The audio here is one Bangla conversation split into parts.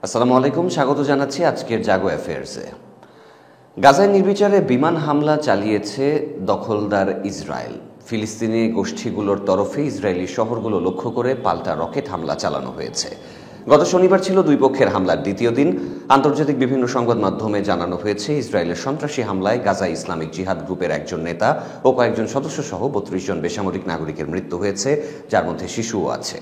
আসসালামু আলাইকুম, স্বাগত জানাচ্ছি আজকের জাগো অ্যাফেয়ার্সে। গাজায় নির্বিচারে বিমান হামলা চালিয়েছে দখলদার ইসরায়েল। ফিলিস্তিনি গোষ্ঠীগুলোর তরফে ইসরায়েলি শহরগুলো লক্ষ্য করে পাল্টা রকেট হামলা চালানো হয়েছে। গত শনিবার ছিল দুই পক্ষের হামলার দ্বিতীয় দিন। আন্তর্জাতিক বিভিন্ন সংবাদ মাধ্যমে জানানো হয়েছে, ইসরায়েলের সন্ত্রাসী হামলায় গাজা ইসলামিক জিহাদ গ্রুপের একজন নেতা ও কয়েকজন সদস্য সহ ৩২ জন বেসামরিক নাগরিকের মৃত্যু হয়েছে, যার মধ্যে শিশুও আছে।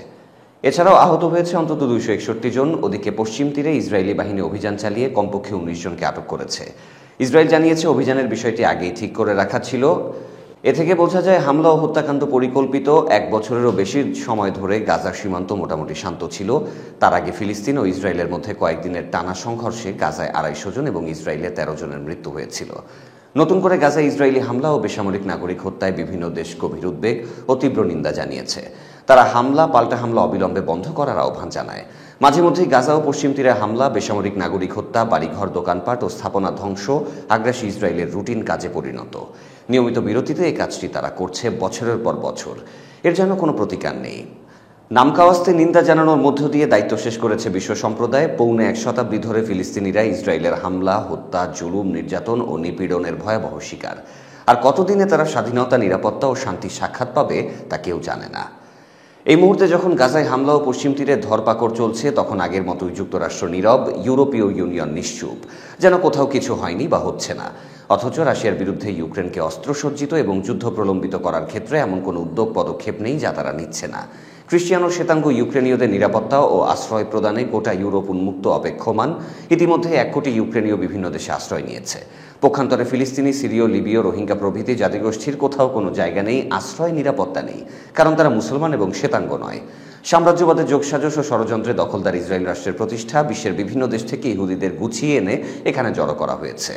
এছাড়াও আহত হয়েছে অন্তত ২৬১ জন। ওদিকে পশ্চিম তীরে ইসরায়েলি বাহিনী অভিযান চালিয়ে কমপক্ষে ১৯ জনকে আটক করেছে। ইসরায়েল জানিয়েছে, অভিযানের বিষয়টি আগেই ঠিক করে রাখা ছিল। এ থেকে বোঝা যায়, হামলা ও হত্যাকাণ্ড পরিকল্পিত। ১ বছরেরও বেশি সময় ধরে গাজার সীমান্ত মোটামুটি শান্ত ছিল। তার আগে ফিলিস্তিন ও ইসরায়েলের মধ্যে কয়েকদিনের টানা সংঘর্ষে গাজায় ২৫০ জন এবং ইসরায়েলে ১৩ জনের মৃত্যু হয়েছিল। নতুন করে গাজায় ইসরায়েলি হামলা ও বেসামরিক নাগরিক হত্যায় বিভিন্ন দেশ গভীর উদ্বেগ ও তীব্র নিন্দা জানিয়েছে। তারা পাল্টা হামলা অবিলম্বে বন্ধ করার আহ্বান জানায়। মাঝে মধ্যেই গাজা ও পশ্চিম তীরে হামলা, বেসামরিক নাগরিক হত্যা, বাড়িঘর, দোকানপাট ও স্থাপনা ধ্বংস আগ্রাসী ইসরায়েলের রুটিন কাজে পরিণত। নিয়মিত বিরতিতে এই কাজটি তারা করছে বছরের পর বছর। এর যেন কোনো প্রতিকার নেই। নামকাওয়াস্তে নিন্দা জানানোর মধ্য দিয়ে দায়িত্ব শেষ করেছে বিশ্ব সম্প্রদায়। পৌনে ১ শতাব্দী ধরে ফিলিস্তিনিরা ইসরায়েলের হামলা, হত্যা, জুলুম, নির্যাতন ও নিপীড়নের ভয়াবহ শিকার। আর কতদিনে তারা স্বাধীনতা, নিরাপত্তা ও শান্তি সাক্ষাৎ পাবে তা কেউ জানে না। এই মুহূর্তে যখন গাজায় হামলা ও পশ্চিম তীরে ধরপাকড় চলছে, তখন আগের মতোই যুক্তরাষ্ট্র নীরব, ইউরোপীয় ইউনিয়ন নিশ্চুপ, যেন কোথাও কিছু হয়নি বা হচ্ছে না। অথচ রাশিয়ার বিরুদ্ধে ইউক্রেনকে অস্ত্রসজ্জিত এবং যুদ্ধ প্রলম্বিত করার ক্ষেত্রে এমন কোনো পদক্ষেপ নেই যা তারা নিচ্ছে না। খ্রিস্টিয়ান ও শ্বেতাঙ্গ ইউক্রেনীয়দের নিরাপত্তা ও আশ্রয় প্রদানে গোটা ইউরোপ উন্মুক্ত, অপেক্ষমান। ইতিমধ্যে ১ কোটি ইউক্রেনীয় বিভিন্ন দেশে আশ্রয় নিয়েছে। পক্ষান্তরে ফিলিস্তিনি, সিরীয়, লিবীয়, রোহিঙ্গা প্রভৃতি জাতিগোষ্ঠীর কোথাও কোনো জায়গা নেই, আশ্রয়, নিরাপত্তা নেই, কারণ তারা মুসলমান এবং শ্বেতাঙ্গ নয়। সাম্রাজ্যবাদের যোগসাজশ ও ষড়যন্ত্রে দখলদার ইসরায়েল রাষ্ট্রের প্রতিষ্ঠা, বিশ্বের বিভিন্ন দেশ থেকে ইহুদিদের গুছিয়ে এনে এখানে জড়ো করা হয়েছে।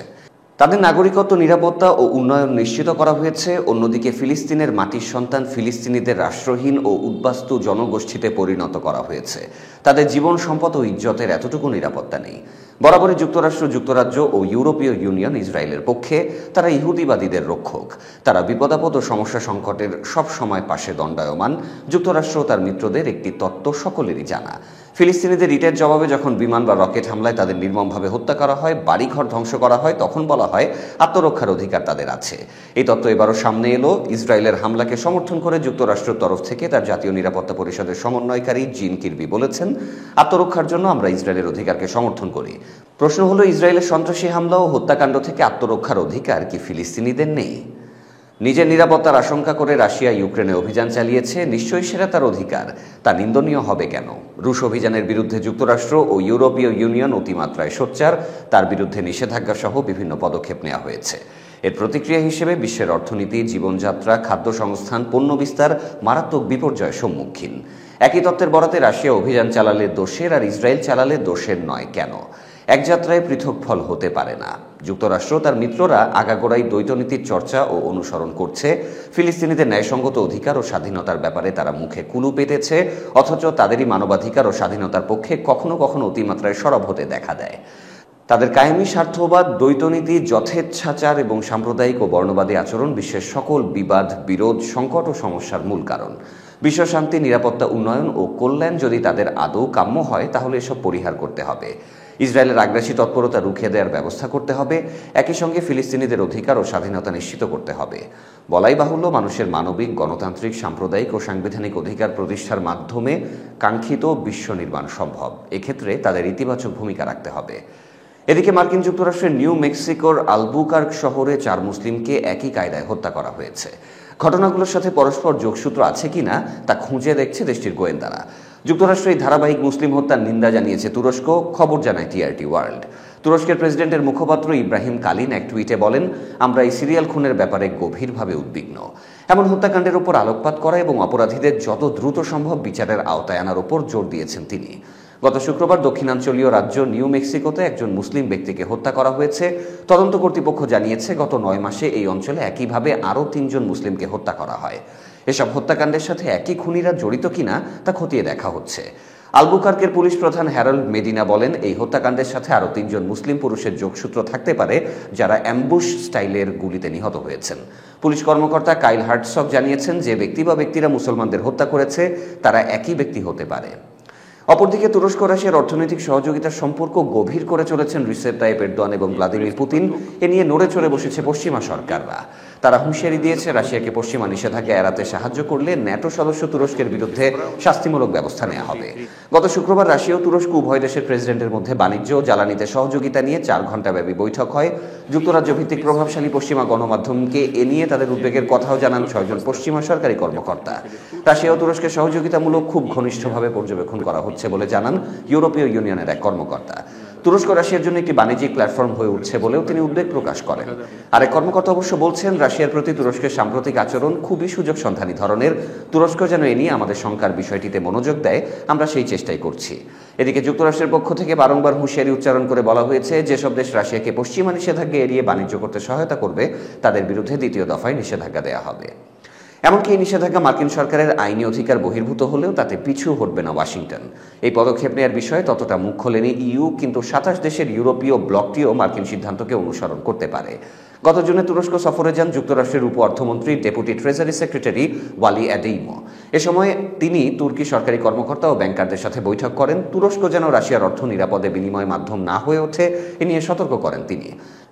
তাদের নাগরিকত্ব, নিরাপত্তা ও উন্নয়ন নিশ্চিত করা হয়েছে। অন্যদিকে ফিলিস্তিনের মাটির সন্তান ফিলিস্তিনিদের রাষ্ট্রহীন ও উদ্বাস্তু জনগোষ্ঠীতে পরিণত করা হয়েছে। তাদের জীবন, সম্পদ ও ইজ্জতের এতটুকু নিরাপত্তা নেই। বরাবরই যুক্তরাষ্ট্র, যুক্তরাজ্য ও ইউরোপীয় ইউনিয়ন ইসরায়েলের পক্ষে। তারা ইহুদিবাদীদের রক্ষক। তারা বিপদাপদ ও সমস্যা সংকটের সব সময় পাশে দণ্ডায়মান। যুক্তরাষ্ট্র ও তার মিত্রদের একটি তত্ত্ব সকলেরই জানা। ফিলিস্তিনিদের ইটের জবাবে যখন বিমান বা রকেট হামলায় তাদের নির্মমভাবে হত্যা করা হয়, বাড়িঘর ধ্বংস করা হয়, তখন বলা হয় আত্মরক্ষার অধিকার তাদের আছে। এই তত্ত্ব এবারও সামনে এলো। ইসরায়েলের হামলাকে সমর্থন করে যুক্তরাষ্ট্রের তরফ থেকে তার জাতীয় নিরাপত্তা পরিষদের সমন্বয়কারী জিন কিরবি বলেছেন, আত্মরক্ষার জন্য আমরা ইসরায়েলের অধিকারকে সমর্থন করি। প্রশ্ন হলো, ইসরায়েলের সন্ত্রাসী হামলা ও হত্যাকাণ্ড থেকে আত্মরক্ষার অধিকার কি ফিলিস্তিনিদের নেই? নিজের নিরাপত্তার আশঙ্কা করে রাশিয়া ইউক্রেনে অভিযান চালিয়েছে, নিশ্চয়ই সেটা তার অধিকার। তা নিন্দনীয় হবে কেন? রুশ অভিযানের বিরুদ্ধে যুক্তরাষ্ট্র ও ইউরোপীয় ইউনিয়ন অতিমাত্রায় সোচ্চার। তার বিরুদ্ধে নিষেধাজ্ঞা সহ বিভিন্ন পদক্ষেপ নেওয়া হয়েছে। এর প্রতিক্রিয়া হিসেবে বিশ্বের অর্থনীতি, জীবনযাত্রা, খাদ্য সংস্থান, পণ্য বিস্তার মারাত্মক বিপর্যয়ের সম্মুখীন। একই তত্ত্বের বরাতে রাশিয়া অভিযান চালালে দোষের আর ইসরায়েল চালালে দোষের নয় কেন? এক যাত্রায় পৃথক ফল হতে পারে না। যুক্তরাষ্ট্র তার মিত্ররা আগাগোড়াই দ্বৈতনীতির চর্চা ও অনুসরণ করছে। ফিলিস্তিনিদের ন্যায়সঙ্গত অধিকার ও স্বাধীনতার ব্যাপারে তারা মুখে কুলু পেতেছে, অথচ তাদেরই মানবাধিকার ও স্বাধীনতার পক্ষে কখনো কখনো অতিমাত্রায় সরব হতে দেখা দেয়। তাদের কায়েমি স্বার্থবাদ, দ্বৈতনীতি, যথেচ্ছাচার এবং সাম্প্রদায়িক ও বর্ণবাদী আচরণ বিশ্বের সকল বিবাদ, বিরোধ, সংকট ও সমস্যার মূল কারণ। বিশ্বশান্তি, নিরাপত্তা, উন্নয়ন ও কল্যাণ যদি তাদের আদৌ কাম্য হয়, তাহলে এসব পরিহার করতে হবে। ইসরায়েলের আগ্রাসী তৎপরতা রুখে দেওয়ার ব্যবস্থা করতে হবে। একই সঙ্গে ফিলিস্তিনিদের অধিকার ও স্বাধীনতা নিশ্চিত করতে হবে। বলাই বাহুল্য, মানুষের মানবিক, গণতান্ত্রিক, সাম্প্রদায়িক ও সাংবিধানিক অধিকার প্রতিষ্ঠার মাধ্যমে কাঙ্ক্ষিত বিশ্ব নির্মাণ সম্ভব। এক্ষেত্রে তাদের ইতিবাচক ভূমিকা রাখতে হবে। এদিকে মার্কিন যুক্তরাষ্ট্রের নিউ মেক্সিকোর আলবুকার্ক শহরে 4 মুসলিমকে একই কায়দায় হত্যা করা হয়েছে। ঘটনাগুলোর সাথে পরস্পর যোগসূত্র আছে কিনা তা খুঁজে দেখছে দেশটির গোয়েন্দারা। যুক্তরাষ্ট্র এই ধারাবাহিক মুসলিম হত্যার নিন্দা জানিয়েছে তুরস্ক, খবর জানায় টিআরটি ওয়ার্ল্ড। তুরস্কের প্রেসিডেন্টের মুখপাত্র ইব্রাহিম কালিন এক টুইটে বলেন, আমরা এই সিরিয়াল খুনের ব্যাপারে গভীরভাবে উদ্বিগ্ন। এমন হত্যাকাণ্ডের উপর আলোকপাত করা এবং অপরাধীদের যত দ্রুত সম্ভব বিচারের আওতায় আনার উপর জোর দিয়েছেন তিনি। গত শুক্রবার দক্ষিণাঞ্চলীয় রাজ্য নিউ মেক্সিকোতে একজন মুসলিম ব্যক্তিকে হত্যা করা হয়েছে। তদন্ত কর্তৃপক্ষ জানিয়েছে, গত 9 মাসে এই অঞ্চলে একইভাবে আরও 3 জন মুসলিমকে হত্যা করা হয়। এসব হত্যাকাণ্ডের সাথে একই খুনিরা জড়িত কিনা তা খতিয়ে দেখা হচ্ছে। আলবুকার্কের পুলিশ প্রধান হ্যারল্ড মেডিনা বলেন, এই হত্যাকাণ্ডের সাথে আরও 3 জন মুসলিম পুরুষের যোগসূত্র থাকতে পারে, যারা অ্যাম্বুশ স্টাইলের গুলিতে নিহত হয়েছেন। পুলিশ কর্মকর্তা কাইল হার্টসক জানিয়েছেন, যে ব্যক্তি বা ব্যক্তিরা মুসলমানদের হত্যা করেছে তারা একই ব্যক্তি হতে পারে। অপরদিকে তুরস্ক রাশিয়ার অর্থনৈতিক সহযোগিতার সম্পর্ক গভীর করে চলেছেন রিসেপ তাইপ এরদোয়ান এবং ভ্লাদিমির পুতিন। এ নিয়ে নড়ে চড়ে বসেছে পশ্চিমা সরকাররা। তারা হুঁশিয়ারি দিয়েছে রাশিয়াকে পশ্চিমা নিষেধাজ্ঞা এড়াতে সাহায্য করলে ন্যাটো সদস্য তুরস্কের বিরুদ্ধে শাস্তিমূলক ব্যবস্থা নেওয়া হবে। গত শুক্রবার রাশিয়া ও তুরস্ক উভয় দেশের প্রেসিডেন্টের মধ্যে বাণিজ্য ও জ্বালানিতে সহযোগিতা নিয়ে 4 ঘণ্টাব্যাপী বৈঠক হয়। যুক্তরাজ্য ভিত্তিক প্রভাবশালী পশ্চিমা গণমাধ্যমকে এ নিয়ে তাদের উদ্বেগের কথাও জানান 6 জন পশ্চিমা সরকারি কর্মকর্তা। রাশিয়া ও তুরস্কের সহযোগিতামূলক খুব ঘনিষ্ঠভাবে পর্যবেক্ষণ করা হচ্ছে বলে জানান ইউরোপীয় ইউনিয়নের এক কর্মকর্তা। তুরস্ক রাশিয়ার জন্য একটি বাণিজ্যিক প্ল্যাটফর্ম হয়ে উঠছে বলেও তিনি উদ্বেগ প্রকাশ করেন। আরেক কর্মকর্তা অবশ্য বলছেন, রাশিয়ার প্রতি তুরস্কের সাম্প্রতিক আচরণ খুবই সুযোগ সন্ধানী ধরনের। তুরস্ক যেন এ নিয়ে আমাদের শঙ্কার বিষয়টিতে মনোযোগ দেয়, আমরা সেই চেষ্টাই করছি। এদিকে যুক্তরাষ্ট্রের পক্ষ থেকে বারংবার হুঁশিয়ারি উচ্চারণ করে বলা হয়েছে, যেসব দেশ রাশিয়াকে পশ্চিমা নিষেধাজ্ঞা এড়িয়ে বাণিজ্য করতে সহায়তা করবে তাদের বিরুদ্ধে দ্বিতীয় দফায় নিষেধাজ্ঞা দেওয়া হবে। এমনকি এই নিষেধাজ্ঞা মার্কিন সরকারের আইনি অধিকার বহির্ভূত হলেও তাতে পিছু হটবে না ওয়াশিংটন। এই পদক্ষেপ নেওয়ার বিষয়ে ততটা মুখ খোলেনি ইইউ, কিন্তু 27 দেশের ইউরোপীয় ব্লকটিও মার্কিন সিদ্ধান্তকে অনুসরণ করতে পারে। গত জুনে তুরস্ক সফরে যান যুক্তরাষ্ট্রের উপ অর্থমন্ত্রী ডেপুটি ট্রেজারি সেক্রেটারি ওয়ালি অ্যাডেইমো। এ সময় তিনি তুর্কি সরকারি কর্মকর্তা ও ব্যাংকারদের সাথে বৈঠক করেন। তুরস্ক যেন রাশিয়ার অর্থ নিরাপদে বিনিময় মাধ্যম না হয়ে ওঠে এ নিয়ে সতর্ক করেন তিনি।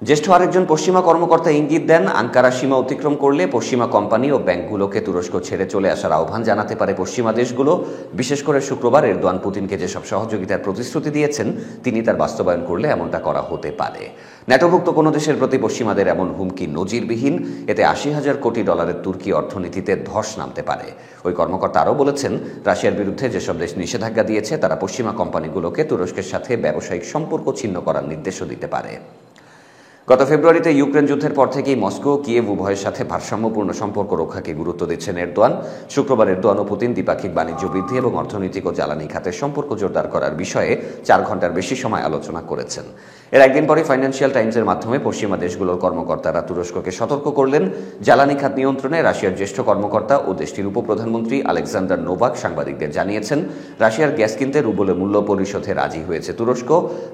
জ্যেষ্ঠ আরেকজন পশ্চিমা কর্মকর্তা ইঙ্গিত দেন, আঙ্কারা সীমা অতিক্রম করলে পশ্চিমা কোম্পানি ও ব্যাংকগুলোকে তুরস্ক ছেড়ে চলে আসার আহ্বান জানাতে পারে পশ্চিমা দেশগুলো। বিশেষ করে শুক্রবার এরদোয়ান পুতিনকে যেসব সহযোগিতার প্রতিশ্রুতি দিয়েছেন, তিনি তার বাস্তবায়ন করলে এমনটা করা হতে পারে। ন্যাটোভুক্ত কোনো দেশের প্রতি পশ্চিমাদের এমন হুমকি নজিরবিহীন। এতে $80,000 কোটি তুর্কি অর্থনীতিতে ধস নামতে পারে। ওই কর্মকর্তা আরও বলেছেন, রাশিয়ার বিরুদ্ধে যেসব দেশ নিষেধাজ্ঞা দিয়েছে তারা পশ্চিমা কোম্পানিগুলোকে তুরস্কের সাথে ব্যবসায়িক সম্পর্ক ছিন্ন করার নির্দেশও দিতে পারে। গত ফেব্রুয়ারিতে ইউক্রেন যুদ্ধের পর থেকেই মস্কো ও কিয়েভ উভয়ের সাথে ভারসাম্যপূর্ণ সম্পর্ক রক্ষাকে গুরুত্ব দিচ্ছেন এরদোয়ান। শুক্রবার এরদোয়ান ও পুতিন দ্বিপাক্ষিক বাণিজ্য বৃদ্ধি এবং অর্থনৈতিক ও জ্বালানি খাতের সম্পর্ক জোরদার করার বিষয়ে 4 ঘণ্টার বেশি সময় আলোচনা করেছেন। এর একদিন পরে ফাইন্যান্সিয়াল টাইমসের মাধ্যমে পশ্চিমা দেশগুলোর কর্মকর্তারা তুরস্ককে সতর্ক করলেন। জ্বালানি খাত নিয়ন্ত্রণে রাশিয়ার জ্যেষ্ঠ কর্মকর্তা ও দেশটির উপপ্রধানমন্ত্রী আলেকজান্ডার নোভাক সাংবাদিকদের জানিয়েছেন, রাশিয়ার গ্যাস কিনতে রুবলে মূল্য পরিশোধে রাজি হয়েছে তুরস্ক।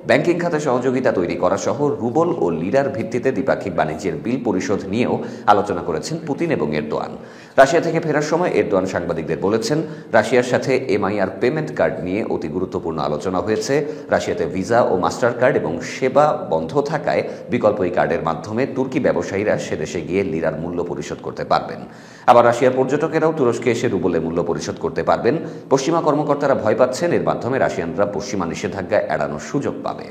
ব্যাংকিং খাতে সহযোগিতা তৈরি করা সহ রুবল ও লিরার ভিত্তিতে দ্বিপাক্ষিক বাণিজ্যের বিল পরিশোধ নিয়েও আলোচনা করেছেন পুতিন এবং এরদোয়ান। রাশিয়া থেকে ফেরার সময় এরদোয়ান সাংবাদিকদের বলেছেন, রাশিয়ার সাথে এমআইআর পেমেন্ট কার্ড নিয়ে অতি গুরুত্বপূর্ণ আলোচনা হয়েছে। রাশিয়াতে ভিসা ও মাস্টার কার্ড এবং সেবা বন্ধ থাকায় বিকল্প এই কার্ডের মাধ্যমে তুর্কি ব্যবসায়ীরা সে দেশে গিয়ে লিরার মূল্য পরিশোধ করতে পারবেন। আবার রাশিয়ার পর্যটকেরাও তুরস্কে এসে রুবলে মূল্য পরিশোধ করতে পারবেন। পশ্চিমা কর্মকর্তারা ভয় পাচ্ছেন, এর মাধ্যমে রাশিয়ানরা পশ্চিমা নিষেধাজ্ঞা এড়ানোর সুযোগ পাবে।